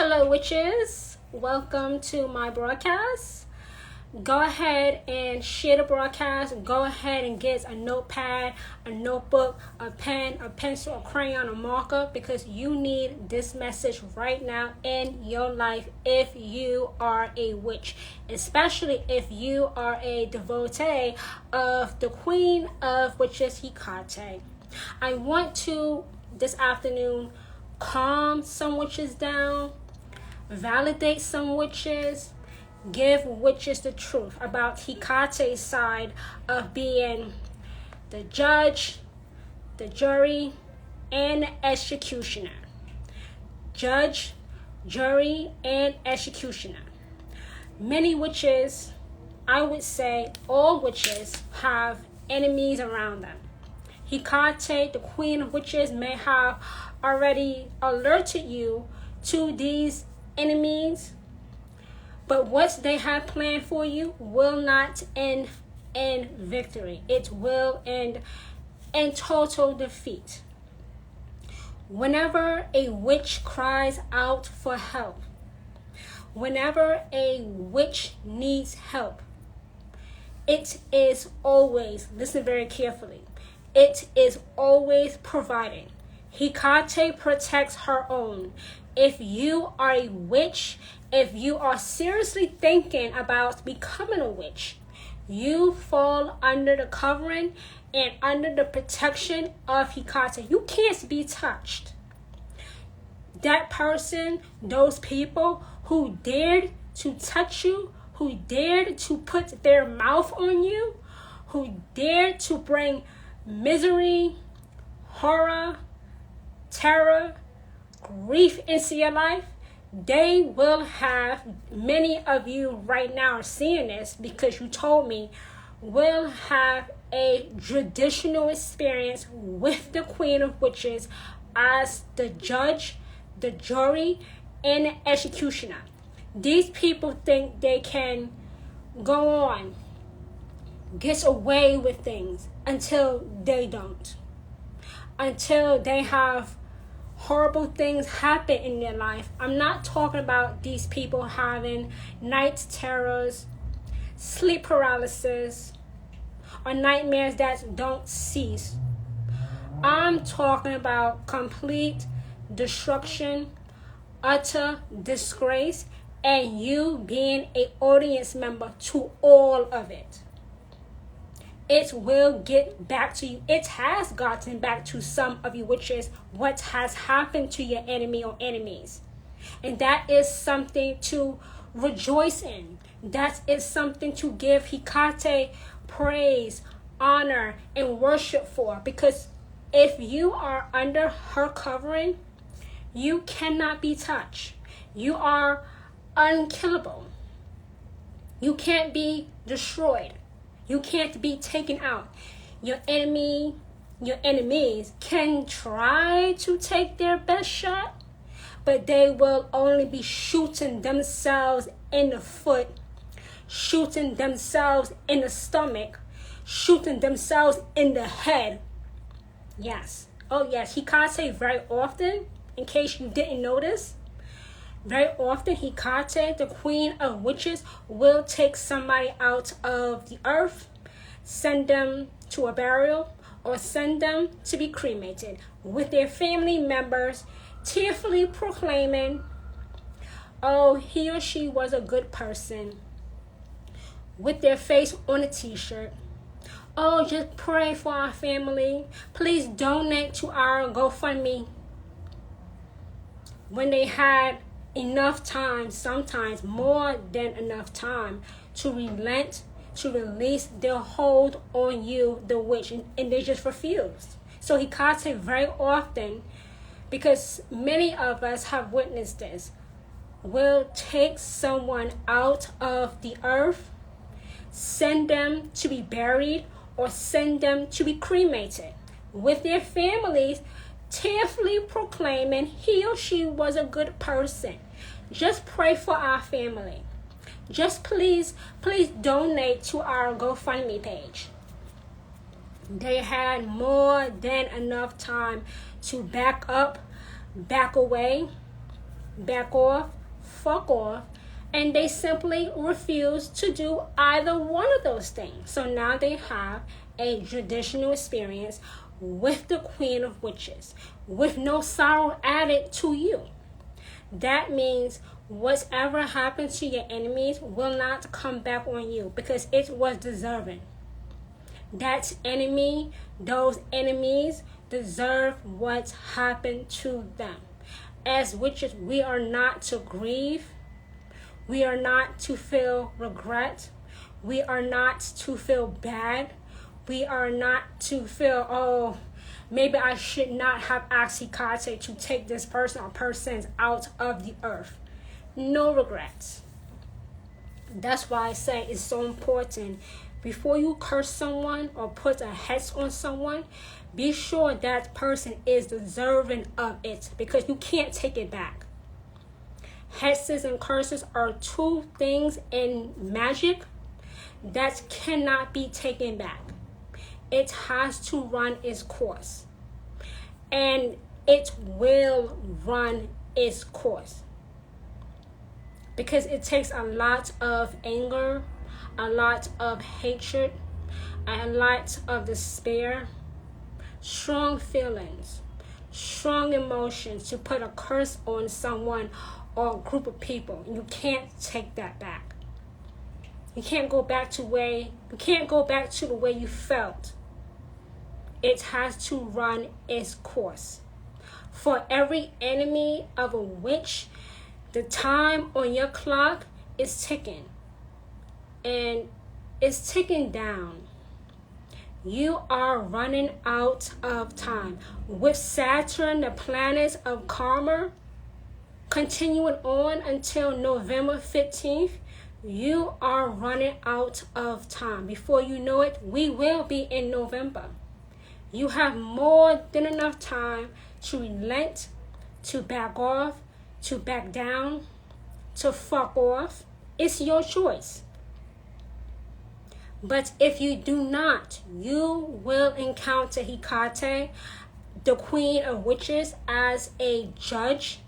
Hello, witches. Welcome to my broadcast. Go ahead and share the broadcast. Go ahead and get a notepad, a notebook, a pen, a pencil, a crayon, a marker, because you need this message right now in your life if you are a witch, especially if you are a devotee of the Queen of Witches, Hecate. I want to, this afternoon, calm some witches down, validate some witches, give witches the truth about Hecate's side of being the judge, the jury, and the executioner. Judge, jury, and executioner. Many witches, I would say all witches, have enemies around them. Hecate, the Queen of Witches, may have already alerted you to these enemies, but what they have planned for you will not end in victory. It will end in total defeat. Whenever a witch cries out for help, whenever a witch needs help, it is always, listen very carefully, it is always providing. Hecate protects her own. If you are a witch, if you are seriously thinking about becoming a witch, you fall under the covering and under the protection of Hecate. You can't be touched. That person, those people who dared to touch you, who dared to put their mouth on you, who dared to bring misery, horror, terror, grief into your life, they will have, many of you right now are seeing this because you told me, will have a traditional experience with the Queen of Witches as the judge, the jury, and the executioner. These people think they can go on, get away with things until they don't. Until they have horrible things happen in their life. I'm not talking about these people having night terrors, sleep paralysis, or nightmares that don't cease. I'm talking about complete destruction, utter disgrace, and you being an audience member to all of it. It will get back to you. It has gotten back to some of you, which is what has happened to your enemy or enemies. And that is something to rejoice in. That is something to give Hecate praise, honor, and worship for. Because if you are under her covering, you cannot be touched. You are unkillable. You can't be destroyed. You can't be taken out. Your enemies can try to take their best shot, but they will only be shooting themselves in the foot, shooting themselves in the stomach, shooting themselves in the head. Yes. Oh, yes. Hecate very often, in case you didn't notice, very often, Hecate, the Queen of Witches, will take somebody out of the earth, send them to a burial, or send them to be cremated with their family members, tearfully proclaiming, oh, he or she was a good person, with their face on a t-shirt. Oh, just pray for our family. Please donate to our GoFundMe. When they had enough time, sometimes more than enough time, to relent, to release their hold on you, the witch, and they just refused. So Hecate very often, because many of us have witnessed this, will take someone out of the earth, send them to be buried, or send them to be cremated with their families, tearfully proclaiming he or she was a good person. Just pray for our family. Just please donate to our GoFundMe page. They had more than enough time to back up, back away, back off, fuck off, and they simply refuse to do either one of those things. So now they have a traditional experience with the Queen of Witches, with no sorrow added to you. That means whatever happened to your enemies will not come back on you because it was deserving. That enemy, those enemies deserve what happened to them. As witches, we are not to grieve. We are not to feel regret. We are not to feel bad. We are not to feel, oh, maybe I should not have asked Hecate to take this person or persons out of the earth. No regrets. That's why I say it's so important. Before you curse someone or put a hex on someone, be sure that person is deserving of it because you can't take it back. Hexes and curses are two things in magic that cannot be taken back. It has to run its course. And it will run its course. Because it takes a lot of anger, a lot of hatred, a lot of despair, strong feelings, strong emotions to put a curse on someone or a group of people. You can't take that back. You can't go back to the way you felt. It has to run its course. For every enemy of a witch, the time on your clock is ticking. And it's ticking down. You are running out of time. With Saturn, the planet of karma, continuing on until November 15th, you are running out of time. Before you know it, we will be in November. You have more than enough time to relent, to back off, to back down, to fuck off. It's your choice. But if you do not, you will encounter Hecate, the Queen of Witches, as a judge,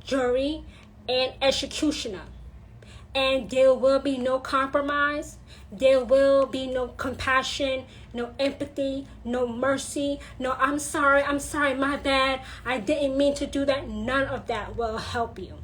jury, and executioner. And there will be no compromise. There will be no compassion, no empathy, no mercy, no I'm sorry, my bad, I didn't mean to do that. None of that will help you.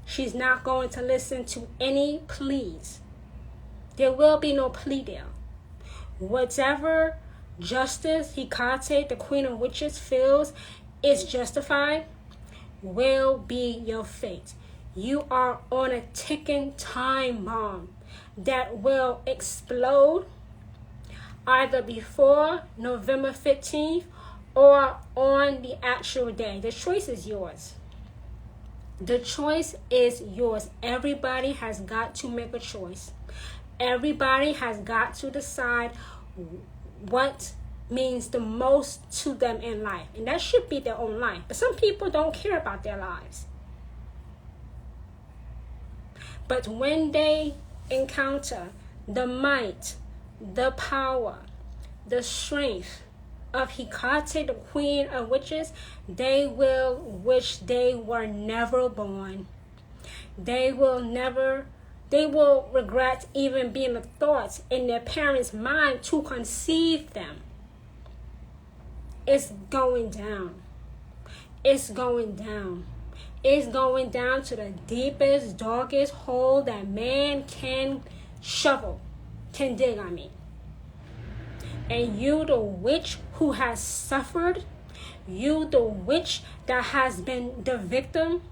She's not going to listen to any pleas. There will be no plea deal. Whatever justice Hecate, the Queen of Witches, feels is justified will be your fate. You are on a ticking time bomb that will explode either before November 15th or on the actual day. The choice is yours. The choice is yours. Everybody has got to make a choice. Everybody has got to decide what means the most to them in life. And that should be their own life. But some people don't care about their lives. But when they encounter the might, the power, the strength of Hecate, the Queen of Witches, they will wish they were never born. They will regret even being a thought in their parents' mind to conceive them. It's going down. It's going down. It's going down to the deepest, darkest hole that man can dig, And you, the witch who has suffered, you, the witch that has been the victim,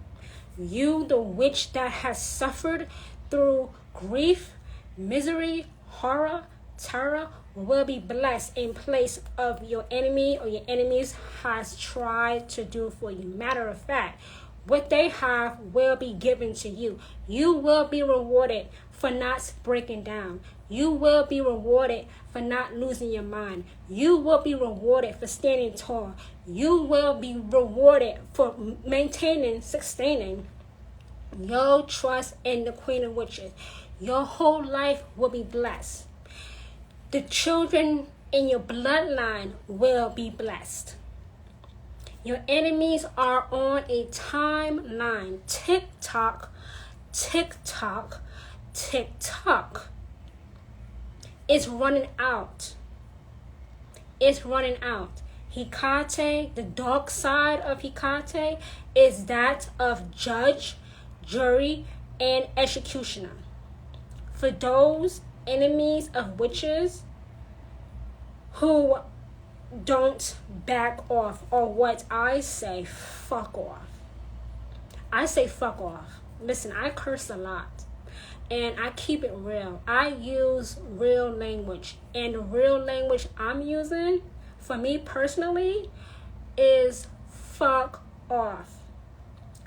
you, the witch that has suffered through grief, misery, horror, terror, will be blessed in place of your enemy or your enemies has tried to do for you. Matter of fact, what they have will be given to you. You will be rewarded for not breaking down. You will be rewarded for not losing your mind. You will be rewarded for standing tall. You will be rewarded for maintaining, sustaining your trust in the Queen of Witches. Your whole life will be blessed. The children in your bloodline will be blessed. Your enemies are on a timeline. Tick tock, tick tock, tick tock. It's running out. It's running out. Hecate, the dark side of Hecate, is that of judge, jury, and executioner. For those enemies of witches who don't back off, or what I say, fuck off. I say fuck off. Listen, I curse a lot. And I keep it real. I use real language. And the real language I'm using, for me personally, is fuck off.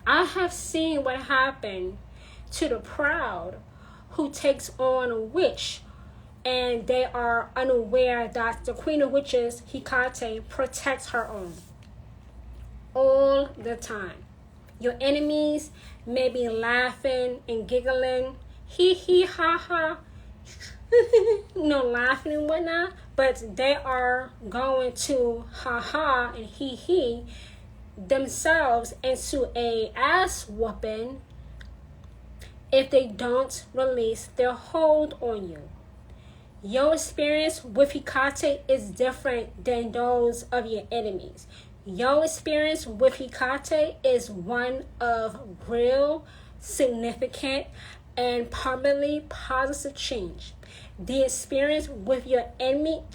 I have seen what happened to the proud who takes on a witch, and they are unaware that the Queen of Witches, Hecate, protects her own. All the time. Your enemies may be laughing and giggling, hee hee ha ha, laughing and whatnot, but they are going to ha ha and hee hee themselves into a ass whooping if they don't release their hold on you. Your experience with Hecate is different than those of your enemies. Your experience with Hecate is one of real, significant, and permanently positive change. The experience with your enemy's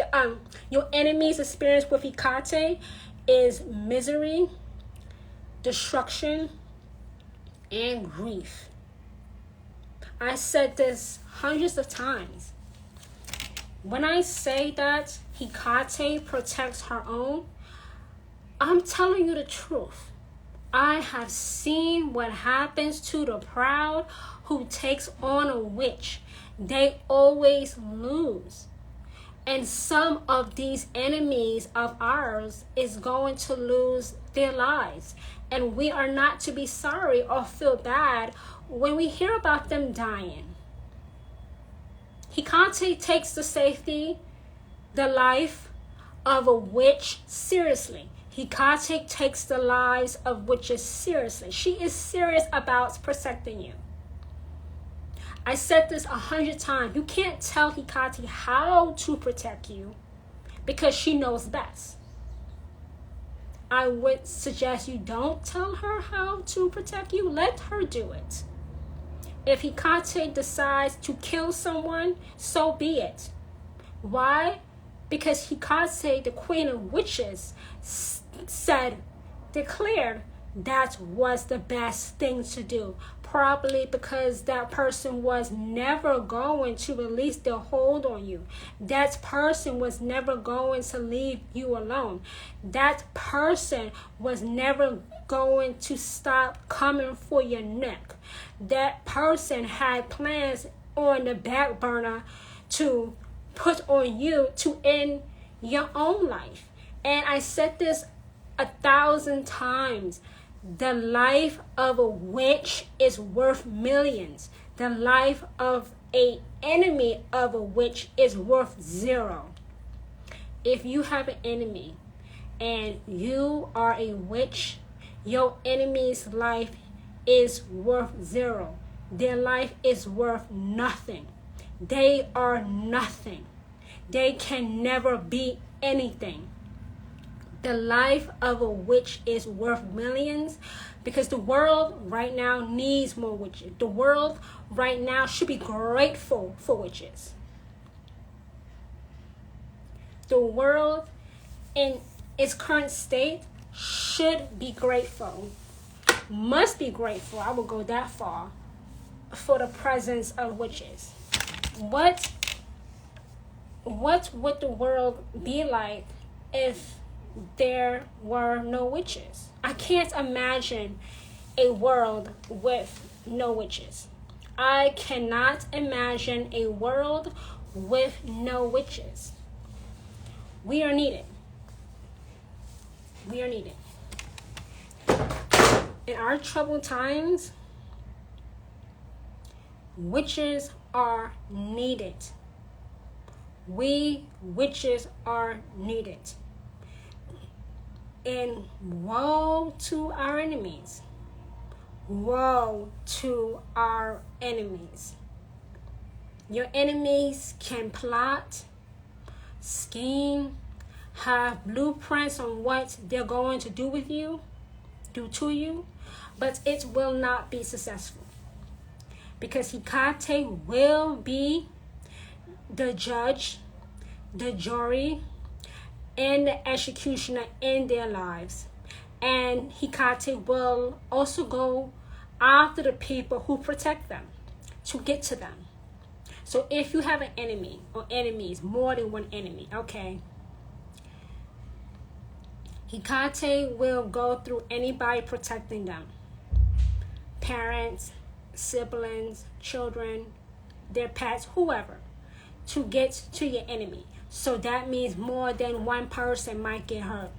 experience with Hecate is misery, destruction, and grief. I said this hundreds of times. When I say that Hecate protects her own, I'm telling you the truth. I have seen what happens to the proud who takes on a witch. They always lose. And some of these enemies of ours is going to lose their lives. And we are not to be sorry or feel bad when we hear about them dying. Hecate takes the safety, the life of a witch seriously. Hecate takes the lives of witches seriously. She is serious about protecting you. I said this 100 times. You can't tell Hecate how to protect you because she knows best. I would suggest you don't tell her how to protect you. Let her do it. If Hecate decides to kill someone, so be it. Why? Because Hecate, the Queen of Witches, declared that was the best thing to do. Probably because that person was never going to release their hold on you. That person was never going to leave you alone. That person was never going to stop coming for your neck. That person had plans on the back burner to put on you to end your own life. And I said this 1,000 times. The life of a witch is worth millions. The life of an enemy of a witch is worth zero. If you have an enemy and you are a witch, your enemy's life is worth zero. Their life is worth nothing. They are nothing. They can never be anything. The life of a witch is worth millions because the world right now needs more witches. The world right now should be grateful for witches. The world in its current state should be grateful, must be grateful, I will go that far, for the presence of witches. What would the world be like if there were no witches? I can't imagine a world with no witches. I cannot imagine a world with no witches. We are needed. We are needed. In our troubled times, witches are needed. We witches are needed. And woe to our enemies. Woe to our enemies. Your enemies can plot, scheme, have blueprints on what they're going to do to you, but it will not be successful. Because Hecate will be the judge, the jury, and the executioner in their lives. And Hecate will also go after the people who protect them to get to them. So if you have an enemy or enemies, more than one enemy, okay, Hecate will go through anybody protecting them. Parents, siblings, children, their pets, whoever, to get to your enemy. So that means more than one person might get hurt.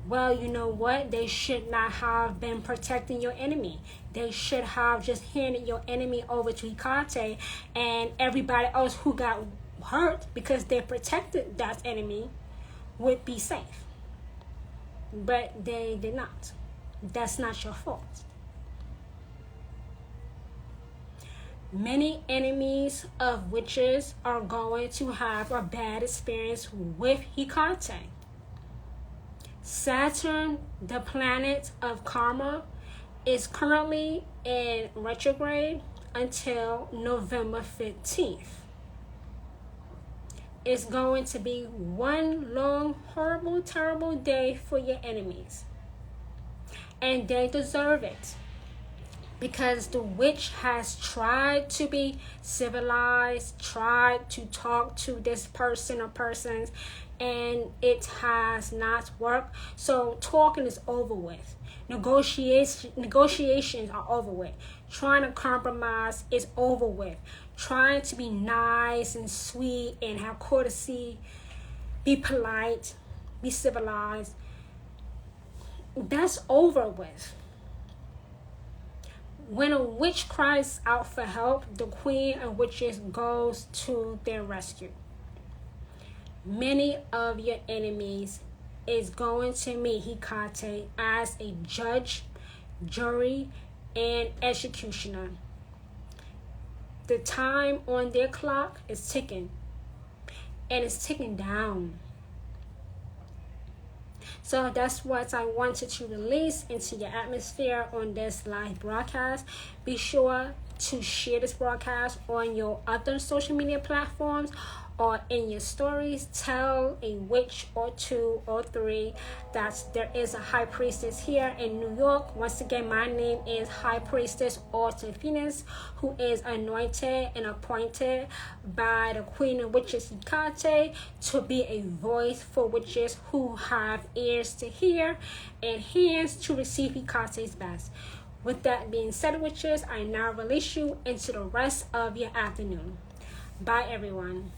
Well, you know what? They should not have been protecting your enemy. They should have just handed your enemy over to Hecate, and everybody else who got hurt because they protected that enemy would be safe. But they did not. That's not your fault. Many enemies of witches are going to have a bad experience with Hecate. Saturn, the planet of karma, is currently in retrograde until November 15th. It's going to be one long, horrible, terrible day for your enemies. And they deserve it. Because the witch has tried to be civilized, tried to talk to this person or persons, and it has not worked. So talking is over with. Negotiations are over with. Trying to compromise is over with. Trying to be nice and sweet and have courtesy, be polite, be civilized, that's over with. When a witch cries out for help, the queen of witches goes to their rescue. Many of your enemies is going to meet Hecate as a judge, jury, and executioner. The time on their clock is ticking, and it's ticking down. So that's what I wanted to release into your atmosphere on this live broadcast. Be sure to share this broadcast on your other social media platforms or in your stories. Tell a witch or two or three that there is a high priestess here in New York. Once again, my name is High Priestess Autumn Phoenix, who is anointed and appointed by the Queen of Witches Hecate to be a voice for witches who have ears to hear and hands to receive Hecate's best. With that being said, witches, I now release you into the rest of your afternoon. Bye, everyone.